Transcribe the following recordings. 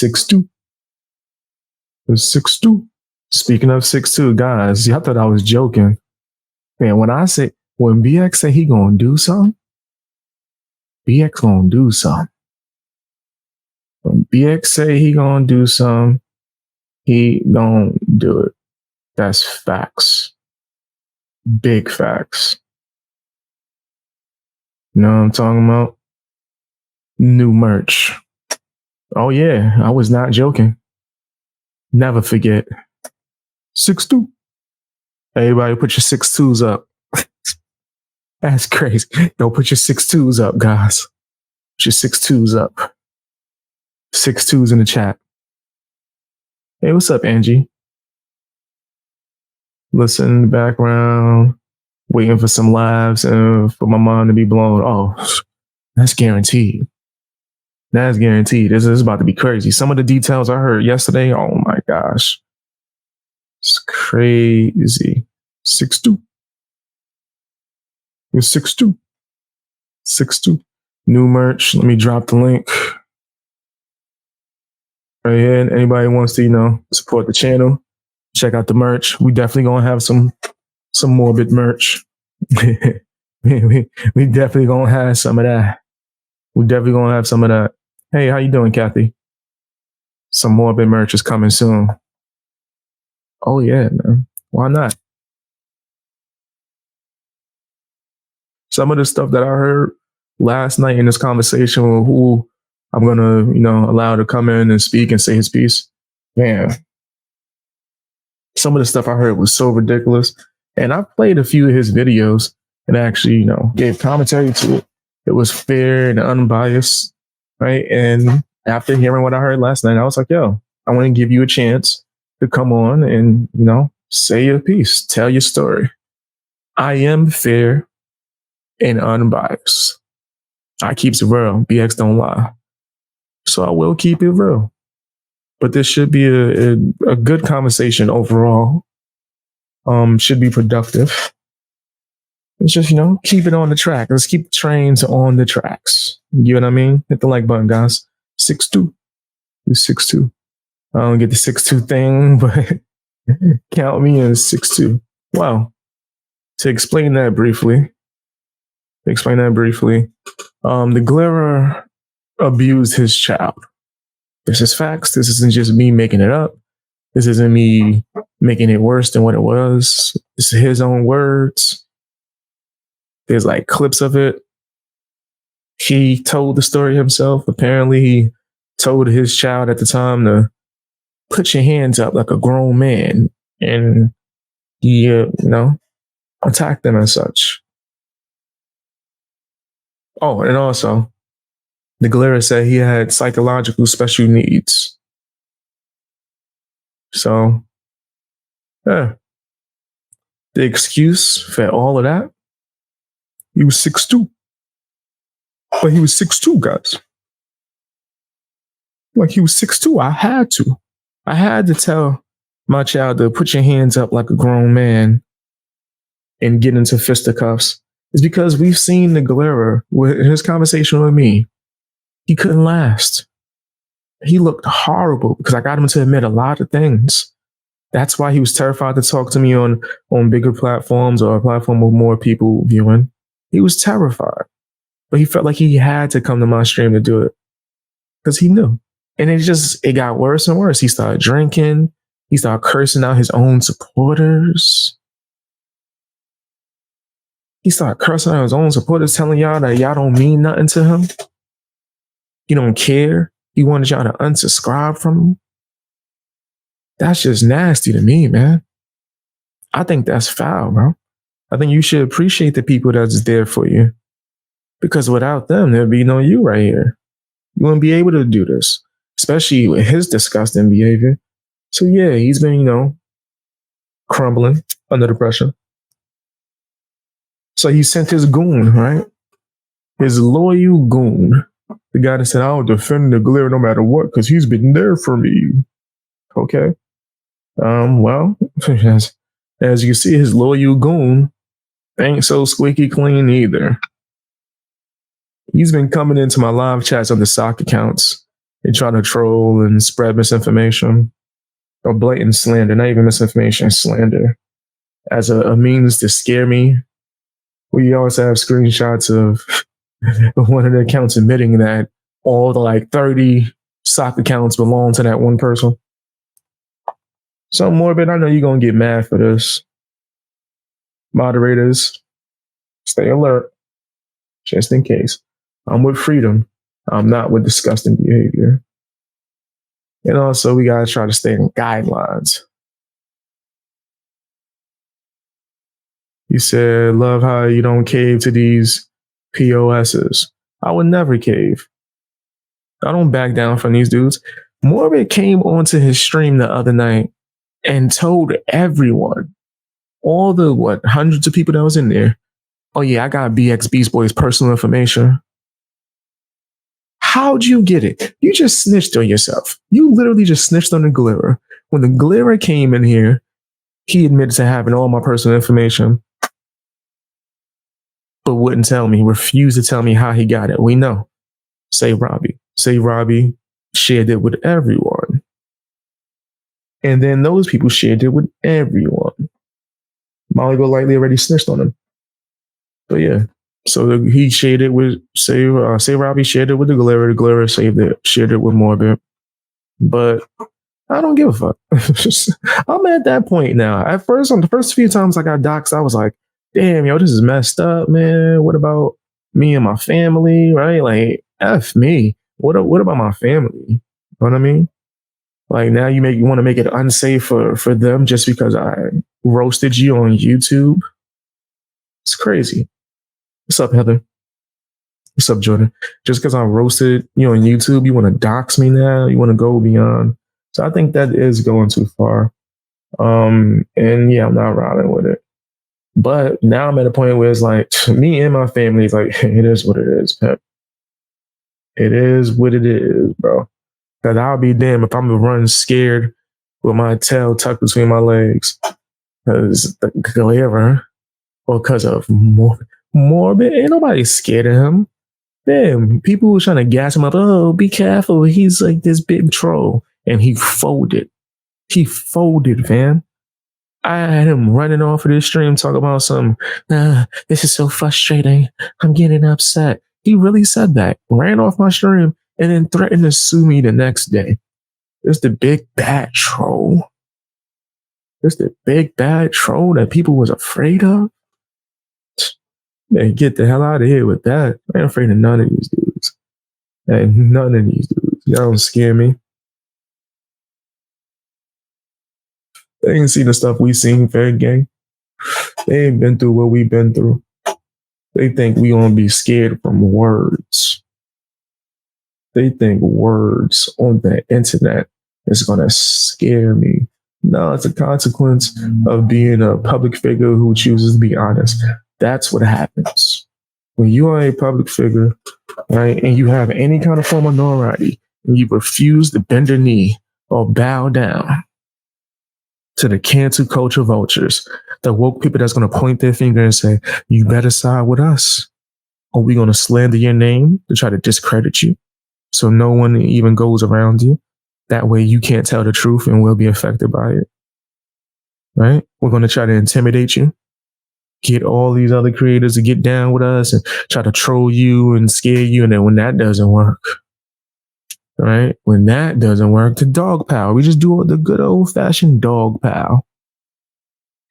6'2". It was 6'2". Speaking of 6'2", guys, y'all thought I was joking. Man, when BX say he gonna do something, BX gonna do something. When BX say he gonna do something, he gonna do it. That's facts. Big facts. You know what I'm talking about? New merch. Oh yeah, I was not joking. Never forget. 6'2". Everybody put your 6'2s up. That's crazy. Yo, put your 6'2s up, guys. Put your 6'2s up. 6'2s in the chat. Hey, what's up, Angie? Listen in the background, waiting for some lives and for my mind to be blown. Oh, that's guaranteed. That's guaranteed. This is about to be crazy. Some of the details I heard yesterday, oh my gosh. It's crazy. 6'2". It's 6'2". 6'2". New merch. Let me drop the link right here. And anybody wants to, support the channel, check out the merch. We definitely gonna have some morbid merch. we definitely gonna have some of that. We definitely gonna have some of that. Hey, how you doing, Kathy? Some morbid merch is coming soon. Oh yeah, man. Why not? Some of the stuff that I heard last night in this conversation with who I'm gonna, allow to come in and speak and say his piece. Man, some of the stuff I heard was so ridiculous. And I played a few of his videos and actually, gave commentary to it. It was fair and unbiased, right? And after hearing what I heard last night, I was like, yo, I want to give you a chance to come on and, say your piece, tell your story. I am fair and unbiased. I keeps it real. BX don't lie. So I will keep it real. But this should be a good conversation overall. Should be productive. It's just, keep it on the track. Let's keep trains on the tracks. You know what I mean? Hit the like button, guys. 6'2". 6'2". I don't get the 6'2" thing, but count me in 6'2". Wow. To explain that briefly, the Glera abused his child. This is facts. This isn't just me making it up. This isn't me making it worse than what it was. This is his own words. There's like clips of it. He told the story himself. Apparently, he told his child at the time to put your hands up like a grown man, and he, attacked them as such. Oh, and also, the Glera said he had psychological special needs. So, yeah. The excuse for all of that, he was 6'2". But he was 6'2", guys. Like he was 6'2". I had to tell my child to put your hands up like a grown man and get into fisticuffs. It's because we've seen the Glera with his conversation with me. He couldn't last. He looked horrible because I got him to admit a lot of things. That's why he was terrified to talk to me on bigger platforms or a platform with more people viewing. He was terrified, but he felt like he had to come to my stream to do it because he knew. And it got worse and worse. He started drinking. He started cursing out his own supporters. He started cursing out his own supporters, telling y'all that y'all don't mean nothing to him. He don't care. He wanted y'all to unsubscribe from him. That's just nasty to me, man. I think that's foul, bro. I think you should appreciate the people that's there for you. Because without them, there'd be no you right here. You wouldn't be able to do this, especially with his disgusting behavior. So yeah, he's been, crumbling under the pressure. So he sent his goon, right? His loyal goon. The guy that said, I'll defend the Glera no matter what, because he's been there for me. Okay. Well, as you see, his loyal goon ain't so squeaky clean either. He's been coming into my live chats on the sock accounts They try to troll and spread misinformation or blatant slander, not even misinformation, slander, as a means to scare me. We also have screenshots of one of the accounts admitting that all the like 30 sock accounts belong to that one person. So Morbid, I know you're going to get mad for this. Moderators, stay alert, just in case. I'm with freedom. I'm not with disgusting behavior. And also, we got to try to stay in guidelines. You said, love how you don't cave to these POSs. I would never cave. I don't back down from these dudes. Morbid came onto his stream the other night and told everyone, all the hundreds of people that was in there, oh yeah, I got BX Beast Boy's personal information. How'd you get it? You just snitched on yourself. You literally just snitched on the Glitterer. When the Glitterer came in here, he admitted to having all my personal information, but wouldn't tell me, refused to tell me how he got it. We know. Say Robbie shared it with everyone. And then those people shared it with everyone. Molly Golightly already snitched on him. But yeah. So he shared it with, say Robbie shared it with the Glitterer shared it with Morbid. But I don't give a fuck. I'm at that point now. At first, on the first few times I got doxxed, I was like, damn, yo, this is messed up, man. What about me and my family, right? Like, F me. What about my family? You know what I mean? Like, now you want to make it unsafe for them just because I roasted you on YouTube? It's crazy. What's up, Heather? What's up, Jordan? Just because I roasted you on YouTube, you want to dox me now? You want to go beyond? So I think that is going too far. And yeah, I'm not riding with it. But now I'm at a point where it's like, me and my family is like, it is what it is, Pep. It is what it is, bro. Because I'll be damned if I'm gonna run scared with my tail tucked between my legs. Because the Glitterer, or because of Morbid, ain't nobody scared of him. Damn, people were trying to gas him up. Oh, be careful. He's like this big troll. And he folded. He folded, fam. I had him running off of this stream talking about this is so frustrating. I'm getting upset. He really said that. Ran off my stream and then threatened to sue me the next day. It's the big bad troll. It's the big bad troll that people was afraid of. Man, get the hell out of here with that. I ain't afraid of none of these dudes. Hey, none of these dudes. Y'all don't scare me. They ain't seen the stuff we seen, fair gang. They ain't been through what we've been through. They think we gonna be scared from words. They think words on the internet is gonna scare me. No, it's a consequence of being a public figure who chooses to be honest. That's what happens. When you are a public figure, right, and you have any kind of form of notoriety, and you refuse to bend a knee or bow down to the cancel culture vultures, the woke people that's going to point their finger and say, you better side with us, or we're going to slander your name to try to discredit you so no one even goes around you. That way you can't tell the truth and we'll be affected by it. Right? We're going to try to intimidate you, get all these other creators to get down with us and try to troll you and scare you. And then when that doesn't work, right? When that doesn't work, the dog power. We just do the good old fashioned dog power.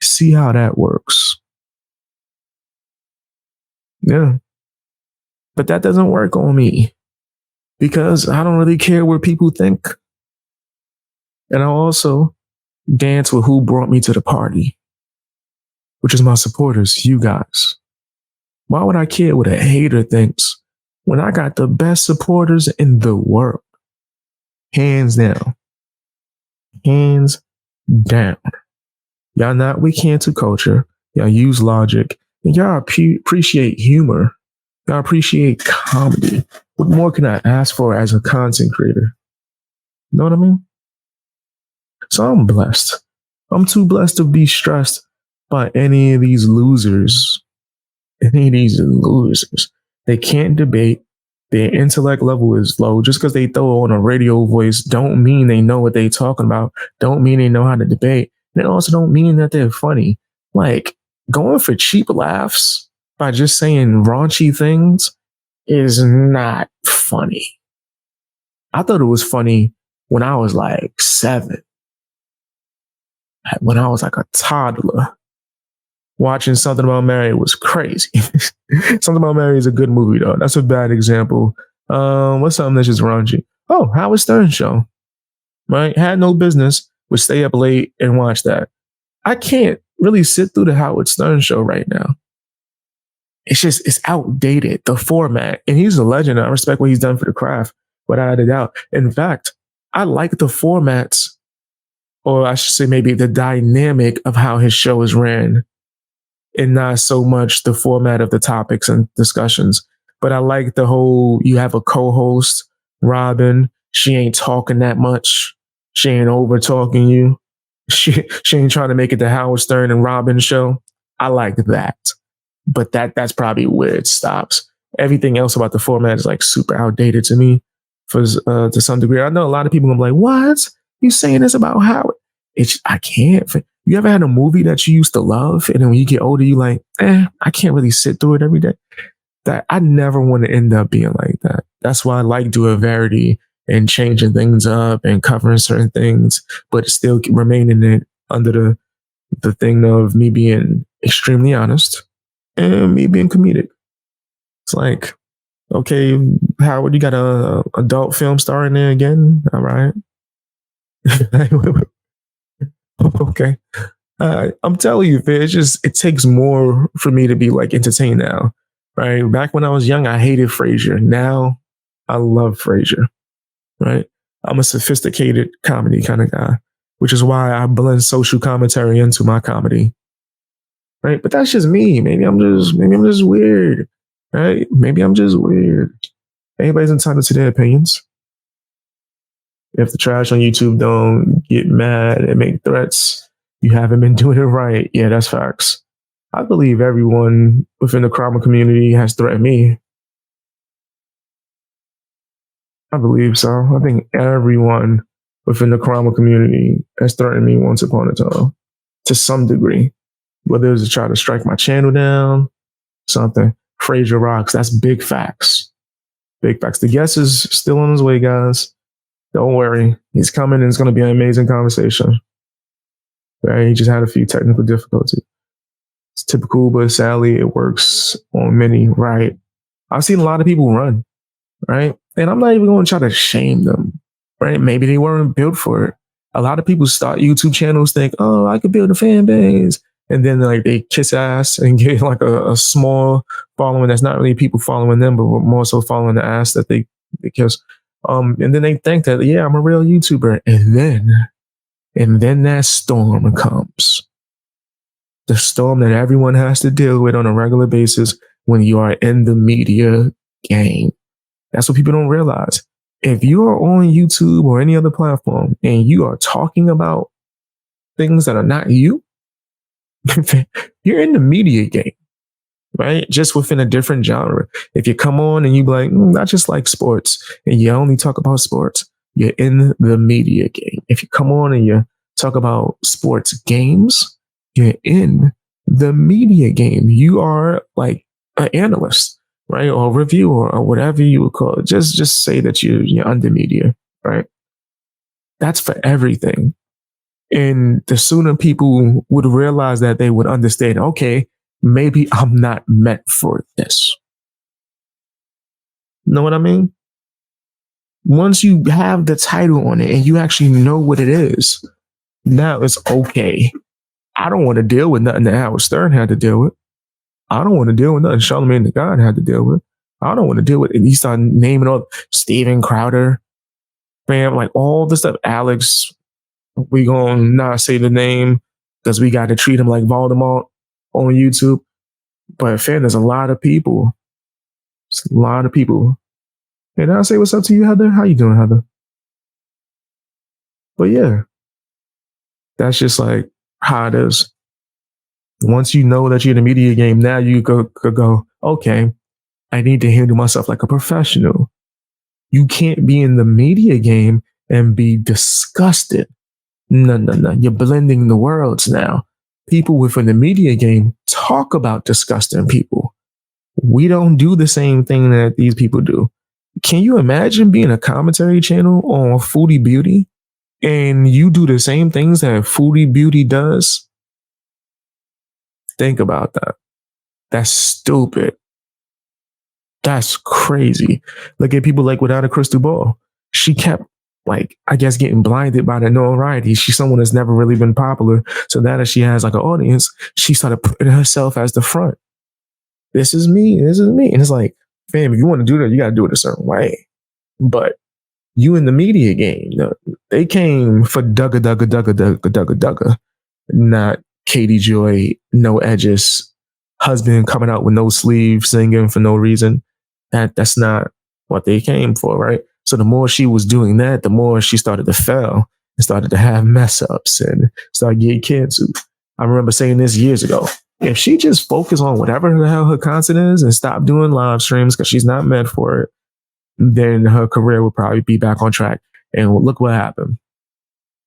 See how that works. Yeah. But that doesn't work on me because I don't really care what people think. And I also dance with who brought me to the party, which is my supporters, you guys. Why would I care what a hater thinks when I got the best supporters in the world? Hands down. Hands down. Y'all not with cancel culture. Y'all use logic. And y'all appreciate humor. Y'all appreciate comedy. What more can I ask for as a content creator? You know what I mean? So I'm blessed. I'm too blessed to be stressed by any of these losers. Any of these losers. They can't debate. Their intellect level is low. Just because they throw on a radio voice don't mean they know what they talking about. Don't mean they know how to debate. And it also don't mean that they're funny. Like, going for cheap laughs by just saying raunchy things is not funny. I thought it was funny when I was like 7, when I was like a toddler. Watching Something About Mary was crazy. Something About Mary is a good movie though. That's a bad example. What's something that's just raunchy? Oh, Howard Stern show. Right? Had no business, would stay up late and watch that. I can't really sit through the Howard Stern show right now. It's outdated, the format. And he's a legend. I respect what he's done for the craft, without a doubt. In fact, I like the formats, or I should say maybe the dynamic of how his show is ran, and not so much the format of the topics and discussions. But I like the whole, you have a co-host, Robin. She ain't talking that much. She ain't over talking you. She ain't trying to make it the Howard Stern and Robin show. I like that. But that's probably where it stops. Everything else about the format is like super outdated to me to some degree. I know a lot of people are like, what? You saying this about Howard? I can't. You ever had a movie that you used to love, and then when you get older, you like, I can't really sit through it every day. That I never want to end up being like that. That's why I like doing variety and changing things up and covering certain things, but still remaining it under the thing of me being extremely honest and me being comedic. It's like, okay, Howard, you got a adult film star in there again? All right. Okay. I'm telling you, it takes more for me to be like entertained now. Right. Back when I was young, I hated Frasier. Now I love Frasier. Right. I'm a sophisticated comedy kind of guy, which is why I blend social commentary into my comedy. Right. But that's just me. Maybe I'm just weird. Right. Maybe I'm just weird. Everybody's entitled to their opinions. If the trash on YouTube don't get mad and make threats, you haven't been doing it right. Yeah, that's facts. I believe everyone within the Karma community has threatened me. I believe so. I think everyone within the Karma community has threatened me once upon a time, to some degree. Whether it's to try to strike my channel down, something. Frasier rocks. That's big facts. Big facts. The guest is still on his way, guys. Don't worry. He's coming and it's going to be an amazing conversation. Right? He just had a few technical difficulties. It's typical, but sadly, it works on many, right? I've seen a lot of people run, right? And I'm not even going to try to shame them, right? Maybe they weren't built for it. A lot of people start YouTube channels, think, oh, I could build a fan base. And then like they kiss ass and get like a small following that's not really people following them, but more so following the ass that they kiss. And then they think that, yeah, I'm a real YouTuber. And then that storm comes. The storm that everyone has to deal with on a regular basis when you are in the media game. That's what people don't realize. If you are on YouTube or any other platform and you are talking about things that are not you, you're in the media game, right? Just within a different genre. If you come on and you be like, I just like sports, and you only talk about sports, you're in the media game. If you come on and you talk about sports games, you're in the media game. You are like an analyst, right? Or a reviewer or whatever you would call it. Just say that you're under media, right? That's for everything. And the sooner people would realize that, they would understand, okay, maybe I'm not meant for this. Know what I mean? Once you have the title on it and you actually know what it is, now it's okay. I don't want to deal with nothing that Howard Stern had to deal with. I don't want to deal with nothing Charlamagne the God had to deal with. I don't want to deal with it. And he started naming all Steven Crowder, fam, like all the stuff. Alex, we gonna not say the name because we got to treat him like Voldemort on YouTube. But fam, there's a lot of people. It's a lot of people. And I'll say what's up to you, Heather. How you doing, Heather? But yeah, that's just like how it is. Once you know that you're in the media game, now you go, okay, I need to handle myself like a professional. You can't be in the media game and be disgusted. No, no, no. You're blending the worlds now. People within the media game talk about disgusting people. We don't do the same thing that these people do. Can you imagine being a commentary channel on Foodie Beauty and you do the same things that Foodie Beauty does? Think about that. That's stupid. That's crazy. Look at people like Without a Crystal Ball. She kept, like, I guess, getting blinded by the notoriety. She's someone that's never really been popular. So now that she has like an audience, she started putting herself as the front. This is me. This is me. And it's like, fam, if you want to do that, you got to do it a certain way. But you in the media game, they came for Dugga Dugga Dugga Dugga Dugga Dugga, not Katie Joy, no edges, husband coming out with no sleeves, singing for no reason. That's not what they came for, right? So the more she was doing that, the more she started to fail and started to have mess ups and started getting canceled. I remember saying this years ago. If she just focused on whatever the hell her content is and stop doing live streams because she's not meant for it, then her career would probably be back on track. And look what happened.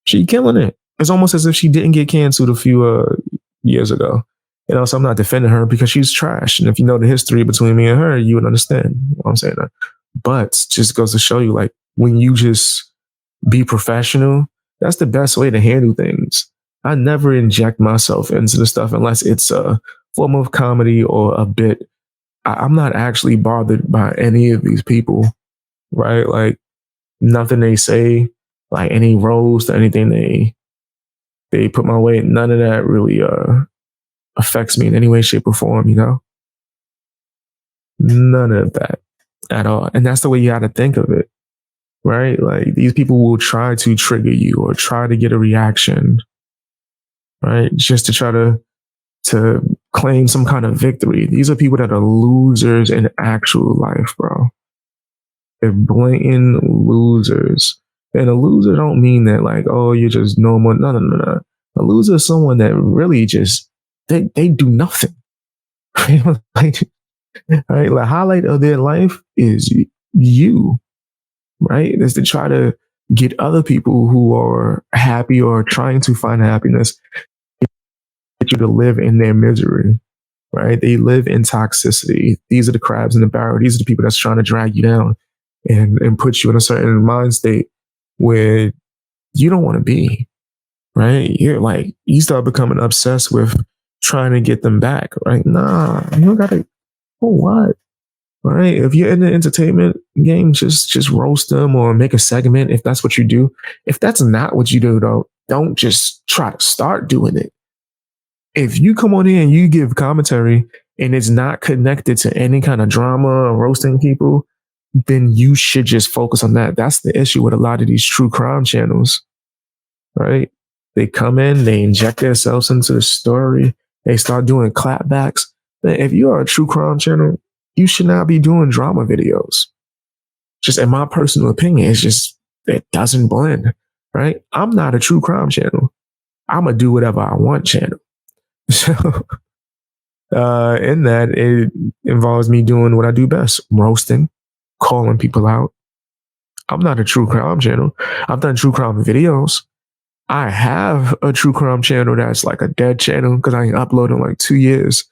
She killing it. It's almost as if she didn't get canceled a few years ago. So I'm not defending her because she's trash. And if you know the history between me and her, you would understand what I'm saying. But just goes to show you, like, when you just be professional, that's the best way to handle things. I never inject myself into the stuff unless it's a form of comedy or a bit. I'm not actually bothered by any of these people, right? Like, nothing they say, like any roast or anything they put my way, none of that really affects me in any way, shape, or form, None of that at all. And that's the way you got to think of it, right? Like, these people will try to trigger you or try to get a reaction, right? Just to try to claim some kind of victory. These are people that are losers in actual life, bro. They're blatant losers. And a loser don't mean that, like, oh, you're just normal. No, no, no, no. A loser is someone that really just, they do nothing. Like, right? The highlight of their life is you, right? Is to try to get other people who are happy or trying to find happiness, get you to live in their misery, right? They live in toxicity. These are the crabs in the barrel. These are the people that's trying to drag you down and put you in a certain mind state where you don't want to be, right? You're like, you start becoming obsessed with trying to get them back, right? Nah, you don't got to. For what? Right? If you're in the entertainment game, just roast them or make a segment if that's what you do. If that's not what you do, though, don't just try to start doing it. If you come on in and you give commentary and it's not connected to any kind of drama or roasting people, then you should just focus on that. That's the issue with a lot of these true crime channels, right? They come in, they inject themselves into the story, they start doing clapbacks. If you are a true crime channel, you should not be doing drama videos. Just in my personal opinion, it doesn't blend, right? I'm not a true crime channel. I'm a do whatever I want channel. So in that, it involves me doing what I do best, roasting, calling people out. I'm not a true crime channel. I've done true crime videos. I have a true crime channel that's like a dead channel because I ain't uploaded in like 2 years.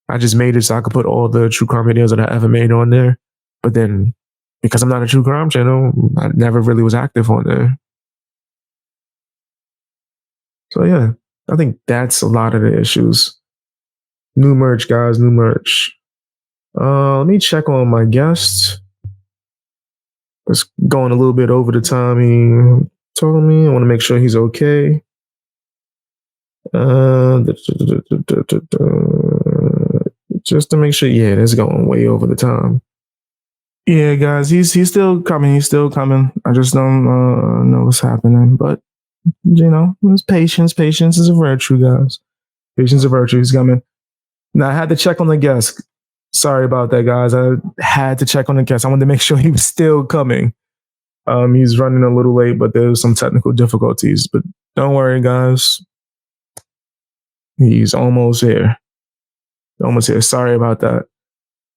I just made it so I could put all the true crime videos that I ever made on there. But then, because I'm not a true crime channel, I never really was active on there. So yeah, I think that's a lot of the issues. New merch, guys, new merch. Let me check on my guest. It's going a little bit over the time he told me. I want to make sure he's okay. Just to make sure, yeah, it's going way over the time. Yeah, guys, he's still coming. He's still coming. I just don't know what's happening, but it's patience. Patience is a virtue, guys. Patience is a virtue. He's coming. Now I had to check on the guest. Sorry about that, guys. I had to check on the guest. I wanted to make sure he was still coming. He's running a little late, but there's some technical difficulties. But don't worry, guys. He's almost here. Almost here. Sorry about that.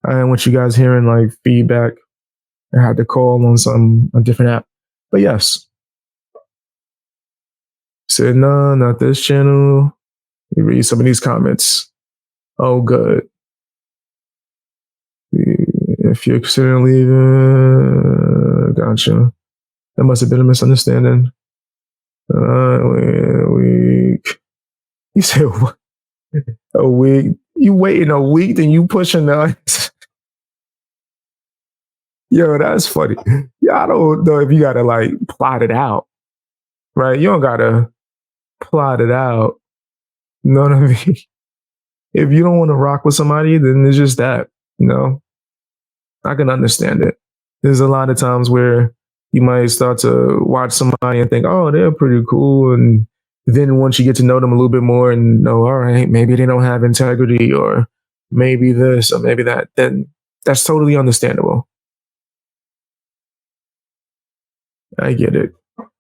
I didn't want you guys hearing like feedback. I had to call on a different app. But yes. Said, no, not this channel. You read some of these comments. Oh, good. If you're considering leaving, gotcha. That must have been a misunderstanding. Week. You said what? A week. You waiting a week, then you pushing the. Yo, that's funny. Yeah, I don't know if you gotta like plot it out, right? You don't gotta plot it out. You know what I mean? If you don't want to rock with somebody, then it's just that. You know, I can understand it. There's a lot of times where you might start to watch somebody and think, oh, they're pretty cool. And then once you get to know them a little bit more and know, all right, maybe they don't have integrity or maybe this or maybe that, then that's totally understandable. I get it.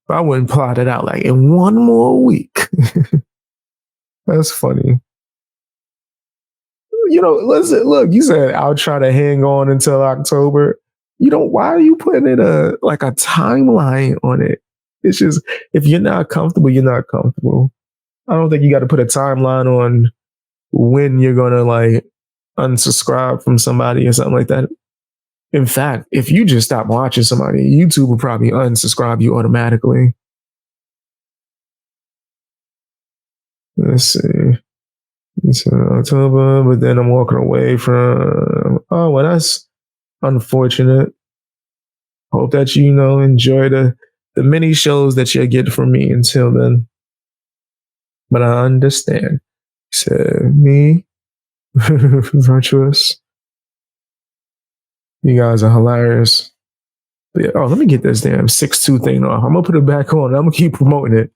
But I wouldn't plot it out like in one more week. That's funny. You know, listen, look, you said I'll try to hang on until October. You know, why are you putting it a timeline on it? It's just if you're not comfortable, you're not comfortable. I don't think you got to put a timeline on when you're gonna like unsubscribe from somebody or something like that. In fact, if you just stop watching somebody, YouTube will probably unsubscribe you automatically. Let's see. It's October, but then I'm walking away from. Oh, well, that's unfortunate. Hope that you know enjoy the many shows that you get from me until then. But I understand. Said me, virtuous. You guys are hilarious. But yeah, oh, let me get this damn 6'2" thing off. I'm gonna put it back on. I'm gonna keep promoting it.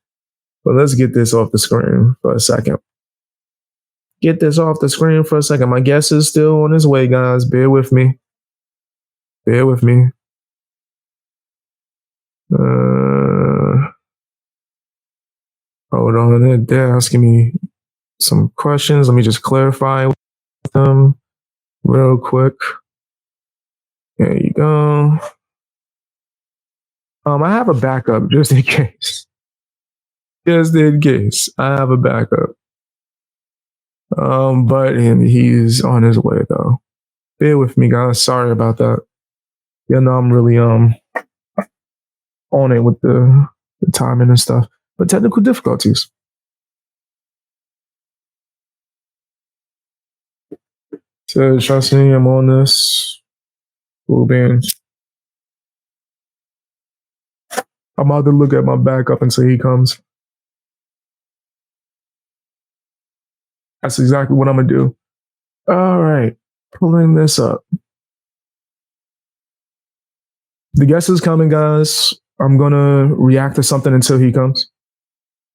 But let's get this off the screen for a second. Get this off the screen for a second. My guest is still on his way, guys. Bear with me. Bear with me. Hold on. They're asking me some questions. Let me just clarify with them real quick. There you go. I have a backup just in case. Just in case. I have a backup. But he's on his way though. Bear with me, guys. Sorry about that. You know, I'm really on it with the timing and stuff. But technical difficulties. So trust me, I'm on this. Cool beans. I'm about to look at my backup until he comes. That's exactly what I'm gonna do. All right, pulling this up. The guest is coming, guys. I'm gonna react to something until he comes.